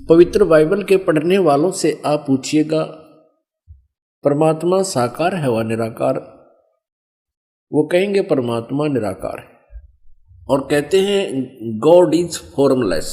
पवित्र बाइबल के पढ़ने वालों से आप पूछिएगा परमात्मा साकार है व निराकार, वो कहेंगे परमात्मा निराकार है और कहते हैं गॉड इज फॉर्मलेस।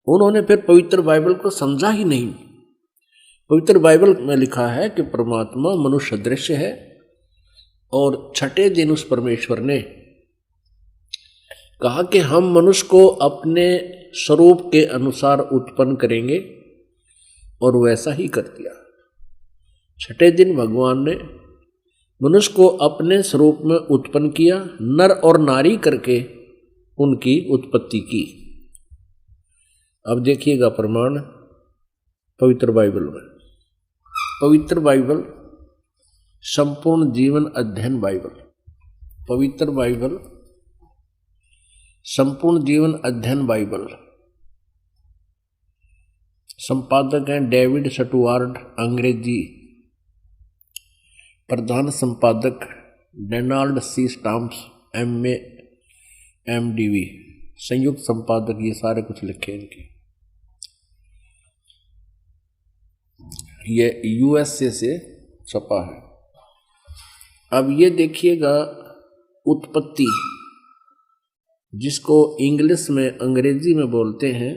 उन्होंने फिर पवित्र बाइबल को समझा ही नहीं। पवित्र बाइबल में लिखा है कि परमात्मा मनुष्य दृश्य है और छठे दिन उस परमेश्वर ने कहा कि हम मनुष्य को अपने स्वरूप के अनुसार उत्पन्न करेंगे और वैसा ही कर दिया। छठे दिन भगवान ने मनुष्य को अपने स्वरूप में उत्पन्न किया, नर और नारी करके उनकी उत्पत्ति की। अब देखिएगा प्रमाण पवित्र बाइबल में। पवित्र बाइबल संपूर्ण जीवन अध्ययन बाइबल, पवित्र बाइबल संपूर्ण जीवन अध्ययन बाइबल, संपादक हैं डेविड स्टुअर्ट, अंग्रेजी, प्रधान संपादक Donald C Stamps, MA MDV, संयुक्त संपादक, ये सारे कुछ लिखे इनके। ये USA से छपा है। अब ये देखिएगा उत्पत्ति, जिसको इंग्लिश में अंग्रेजी में बोलते हैं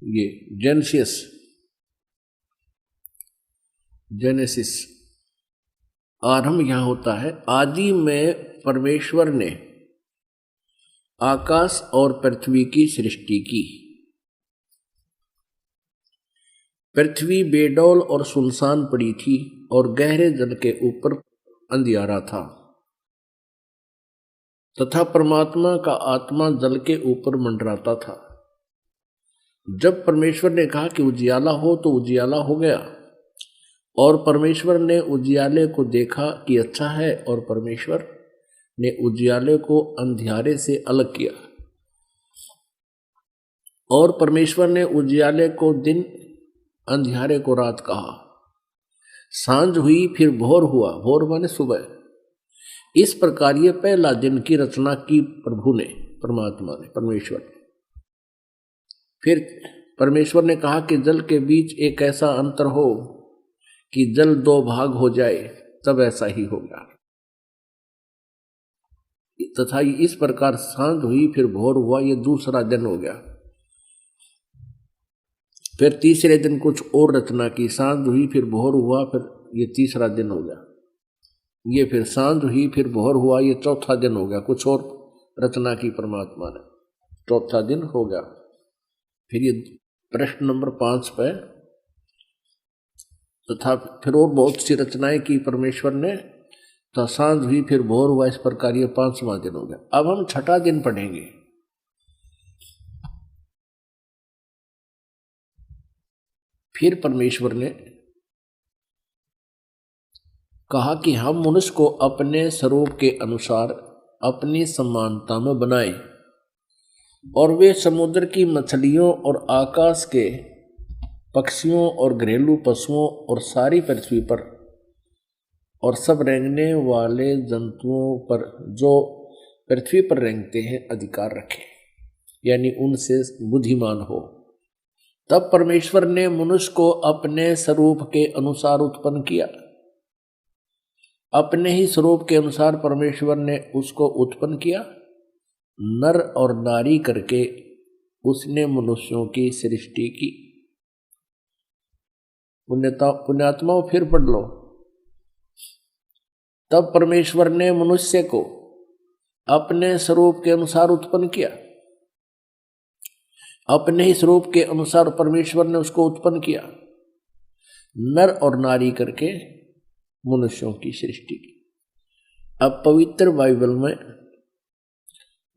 ये जेनेसिस। आरंभ यहां होता है, आदि में परमेश्वर ने आकाश और पृथ्वी की सृष्टि की। पृथ्वी बेडौल और सुनसान पड़ी थी और गहरे जल के ऊपर अंधियारा था तथा परमात्मा का आत्मा जल के ऊपर मंडराता था। जब परमेश्वर ने कहा कि उजियाला हो तो उजियाला हो गया, और परमेश्वर ने उजियाले को देखा कि अच्छा है, और परमेश्वर ने उजियाले को अंधियारे से अलग किया। और परमेश्वर ने उजियाले को दिन, अंधियारे को रात कहा। सांझ हुई, फिर भोर हुआ, भोर माने सुबह। इस प्रकार ये पहला दिन की रचना की प्रभु ने, परमात्मा ने, परमेश्वर ने। फिर परमेश्वर ने कहा कि जल के बीच एक ऐसा अंतर हो कि जल दो भाग हो जाए, तब ऐसा ही होगा। तथा इस प्रकार सांझ हुई, फिर भोर हुआ, ये दूसरा दिन हो गया। फिर तीसरे दिन कुछ और रचना की, सांझ हुई, फिर भोर हुआ, फिर ये तीसरा दिन हो गया। ये फिर सांझ हुई, फिर भोर हुआ, ये चौथा दिन हो गया। कुछ और रचना की परमात्मा ने, चौथा दिन हो गया। फिर ये प्रश्न नंबर 5 पे, तथा फिर और बहुत सी रचनाएं की परमेश्वर ने, तो सांझ हुई, फिर भोर हुआ, इस प्रकार ये 5वां दिन हो गया। अब हम छठा दिन पढ़ेंगे। फिर परमेश्वर ने कहा कि हम मनुष्य को अपने स्वरूप के अनुसार अपनी समानता में बनाएं, और वे समुद्र की मछलियों और आकाश के पक्षियों और घरेलू पशुओं और सारी पृथ्वी पर और सब रेंगने वाले जंतुओं पर जो पृथ्वी पर रेंगते हैं अधिकार रखें, यानी उनसे बुद्धिमान हो। तब परमेश्वर ने मनुष्य को अपने स्वरूप के अनुसार उत्पन्न किया। अपने ही स्वरूप के अनुसार परमेश्वर ने उसको उत्पन्न किया, नर और नारी करके उसने मनुष्यों की सृष्टि की। पुण्यात्माओं फिर पढ़ लो। तब परमेश्वर ने मनुष्य को अपने स्वरूप के अनुसार उत्पन्न किया। अपने ही स्वरूप के अनुसार परमेश्वर ने उसको उत्पन्न किया, नर और नारी करके मनुष्यों की सृष्टि की। अब पवित्र बाइबल में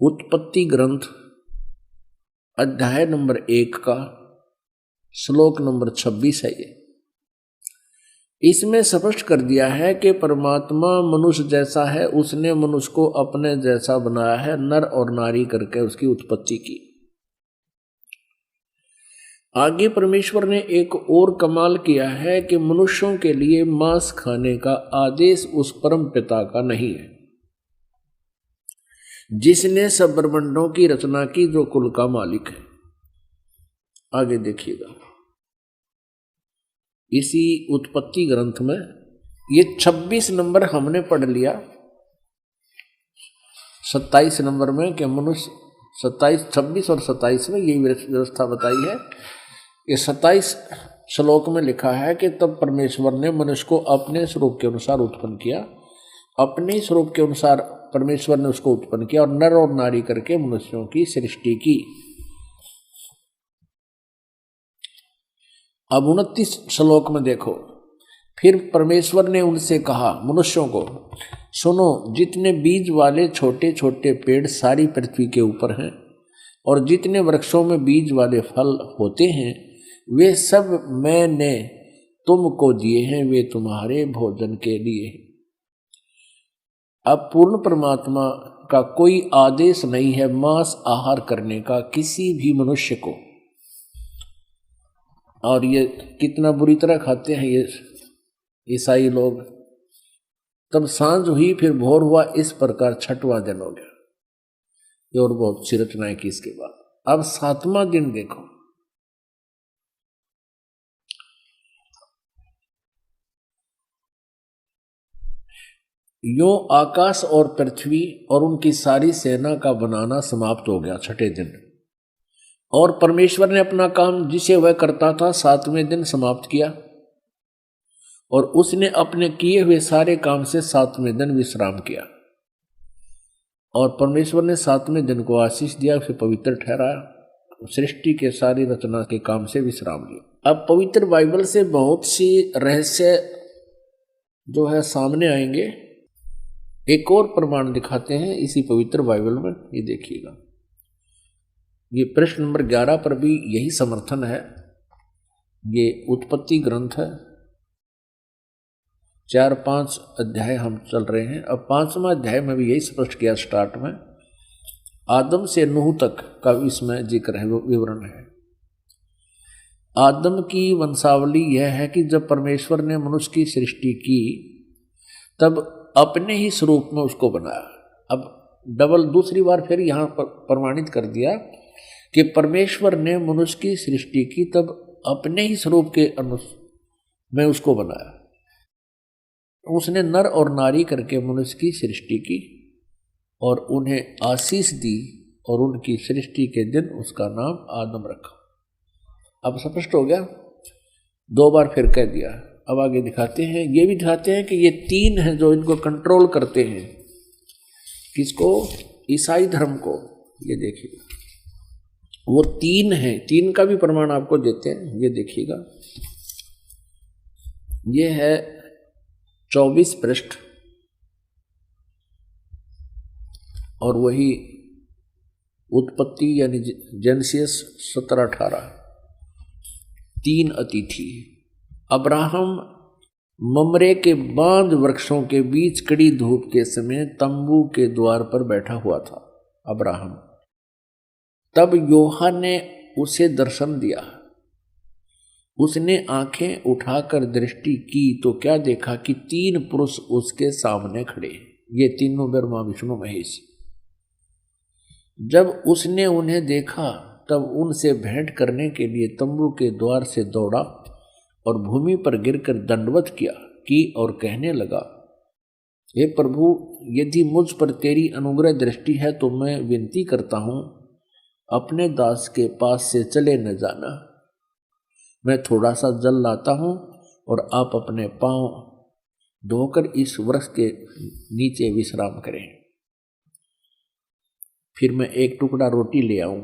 उत्पत्ति ग्रंथ अध्याय नंबर 1 का श्लोक नंबर 26 है। ये इसमें स्पष्ट कर दिया है कि परमात्मा मनुष्य जैसा है, उसने मनुष्य को अपने जैसा बनाया है, नर और नारी करके उसकी उत्पत्ति की। आगे परमेश्वर ने एक और कमाल किया है कि मनुष्यों के लिए मांस खाने का आदेश उस परम पिता का नहीं है जिसने सब ब्रह्मांडों की रचना की, जो कुल का मालिक है। आगे देखिएगा इसी उत्पत्ति ग्रंथ में ये 26 नंबर हमने पढ़ लिया, 27 नंबर में कि मनुष्य 27, 26 और 27 में यही व्यवस्था बताई है। ये 27 श्लोक में लिखा है कि तब परमेश्वर ने मनुष्य को अपने स्वरूप के अनुसार उत्पन्न किया, अपने स्वरूप के अनुसार परमेश्वर ने उसको उत्पन्न किया और नर और नारी करके मनुष्यों की सृष्टि की। अब 29 श्लोक में देखो, फिर परमेश्वर ने उनसे कहा मनुष्यों को, सुनो, जितने बीज वाले छोटे छोटे पेड़ सारी पृथ्वी के ऊपर हैं और जितने वृक्षों में बीज वाले फल होते हैं वे सब मैंने तुमको दिए हैं, वे तुम्हारे भोजन के लिए। अब पूर्ण परमात्मा का कोई आदेश नहीं है मांस आहार करने का किसी भी मनुष्य को, और ये कितना बुरी तरह खाते हैं ये ईसाई लोग। तब सांझ हुई फिर भोर हुआ, इस प्रकार 6वां दिन हो गया। ये और बहुत सी रचनाएं की इसके बाद। अब 7वां दिन देखो, यो आकाश और पृथ्वी और उनकी सारी सेना का बनाना समाप्त हो गया 6ठे दिन, और परमेश्वर ने अपना काम जिसे वह करता था 7वें दिन समाप्त किया, और उसने अपने किए हुए सारे काम से 7वें दिन विश्राम किया। और परमेश्वर ने 7वें दिन को आशीष दिया, उसे पवित्र ठहराया, सृष्टि के सारी रचना के काम से विश्राम लिया। अब पवित्र बाइबल से बहुत सी रहस्य जो है सामने आएंगे। एक और प्रमाण दिखाते हैं इसी पवित्र बाइबल में, ये देखिएगा। ये प्रश्न नंबर 11 पर भी यही समर्थन है। ये उत्पत्ति ग्रंथ है, 4-5 अध्याय हम चल रहे हैं। अब 5वां अध्याय में भी यही स्पष्ट किया स्टार्ट में, आदम से नूह तक का इसमें जिक्र है, विवरण है। आदम की वंशावली यह है कि जब परमेश्वर ने मनुष्य की सृष्टि की तब अपने ही स्वरूप में उसको बनाया। अब डबल दूसरी बार फिर यहाँ पर प्रमाणित कर दिया कि परमेश्वर ने मनुष्य की सृष्टि की तब अपने ही स्वरूप के में उसको बनाया। उसने नर और नारी करके मनुष्य की सृष्टि की और उन्हें आशीष दी और उनकी सृष्टि के दिन उसका नाम आदम रखा। अब स्पष्ट हो गया, 2 बार फिर कह दिया। अब आगे दिखाते हैं, ये भी दिखाते हैं कि ये 3 हैं जो इनको कंट्रोल करते हैं। किसको? ईसाई धर्म को। ये देखिए वो 3 हैं, 3 का भी प्रमाण आपको देते हैं। ये देखिएगा, ये है 24 पृष्ठ और वही उत्पत्ति यानी जेनेसिस 17-18। 3 अतिथि। अब्राहम ममरे के बांज वृक्षों के बीच कड़ी धूप के समय तंबू के द्वार पर बैठा हुआ था अब्राहम। तब यूहन्ना ने उसे दर्शन दिया। उसने आंखें उठाकर दृष्टि की तो क्या देखा कि 3 पुरुष उसके सामने खड़े। ये तीनों ब्रह्मा विष्णु महेश। जब उसने उन्हें देखा तब उनसे भेंट करने के लिए तंबू के द्वार से दौड़ा और भूमि पर गिरकर दंडवत किया और कहने लगा, हे प्रभु, यदि मुझ पर तेरी अनुग्रह दृष्टि है तो मैं विनती करता हूँ अपने दास के पास से चले न जाना। मैं थोड़ा सा जल लाता हूँ और आप अपने पांव धोकर इस वृक्ष के नीचे विश्राम करें। फिर मैं एक टुकड़ा रोटी ले आऊं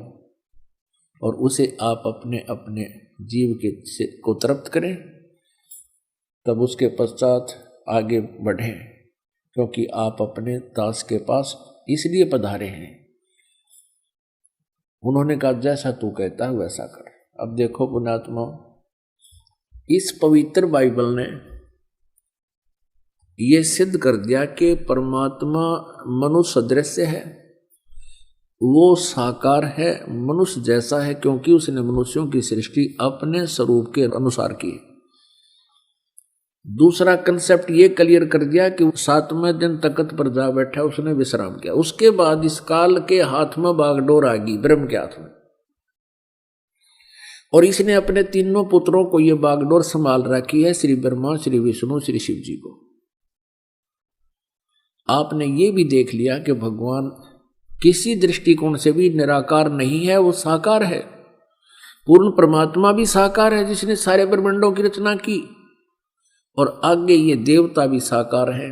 और उसे आप अपने अपने जीव के को तृप्त करें, तब उसके पश्चात आगे बढ़ें, क्योंकि आप अपने दास के पास इसलिए पधारे हैं। उन्होंने कहा, जैसा तू कहता है वैसा कर। अब देखो पुण्यात्मा, इस पवित्र बाइबल ने यह सिद्ध कर दिया कि परमात्मा मनुष्य सदृश है वो साकार है, मनुष्य जैसा है, क्योंकि उसने मनुष्यों की सृष्टि अपने स्वरूप के अनुसार की। दूसरा कंसेप्ट ये क्लियर कर दिया कि 7वें दिन तख्त पर जा बैठा, उसने विश्राम किया। उसके बाद इस काल के हाथ में बागडोर आ गई, ब्रह्म के हाथ में, और इसने अपने तीनों पुत्रों को ये बागडोर संभाल रखी है, श्री ब्रह्मा, श्री विष्णु, श्री शिव जी को। आपने ये भी देख लिया कि भगवान किसी दृष्टिकोण से भी निराकार नहीं है, वो साकार है। पूर्ण परमात्मा भी साकार है जिसने सारे ब्रह्मांडों की रचना की, और आगे ये देवता भी साकार है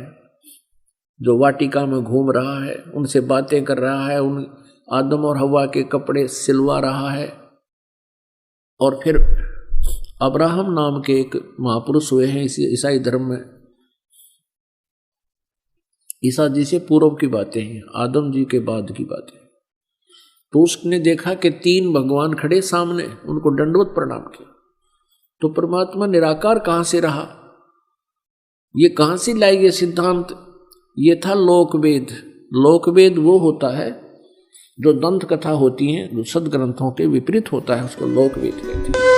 जो वाटिका में घूम रहा है, उनसे बातें कर रहा है, उन आदम और हवा के कपड़े सिलवा रहा है। और फिर अब्राहम नाम के एक महापुरुष हुए हैं ईसाई धर्म में, ईसा जी से पूर्व की बातें हैं, आदम जी के बाद की बातें। तो उसने देखा कि 3 भगवान खड़े सामने, उनको दंडवत प्रणाम किया। तो परमात्मा निराकार कहां से रहा, ये कहां से लाई ये सिद्धांत? ये था लोकवेद। लोकवेद वो होता है जो दंत कथा होती है, जो सदग्रंथों के विपरीत होता है, उसको लोकवेद कहते हैं।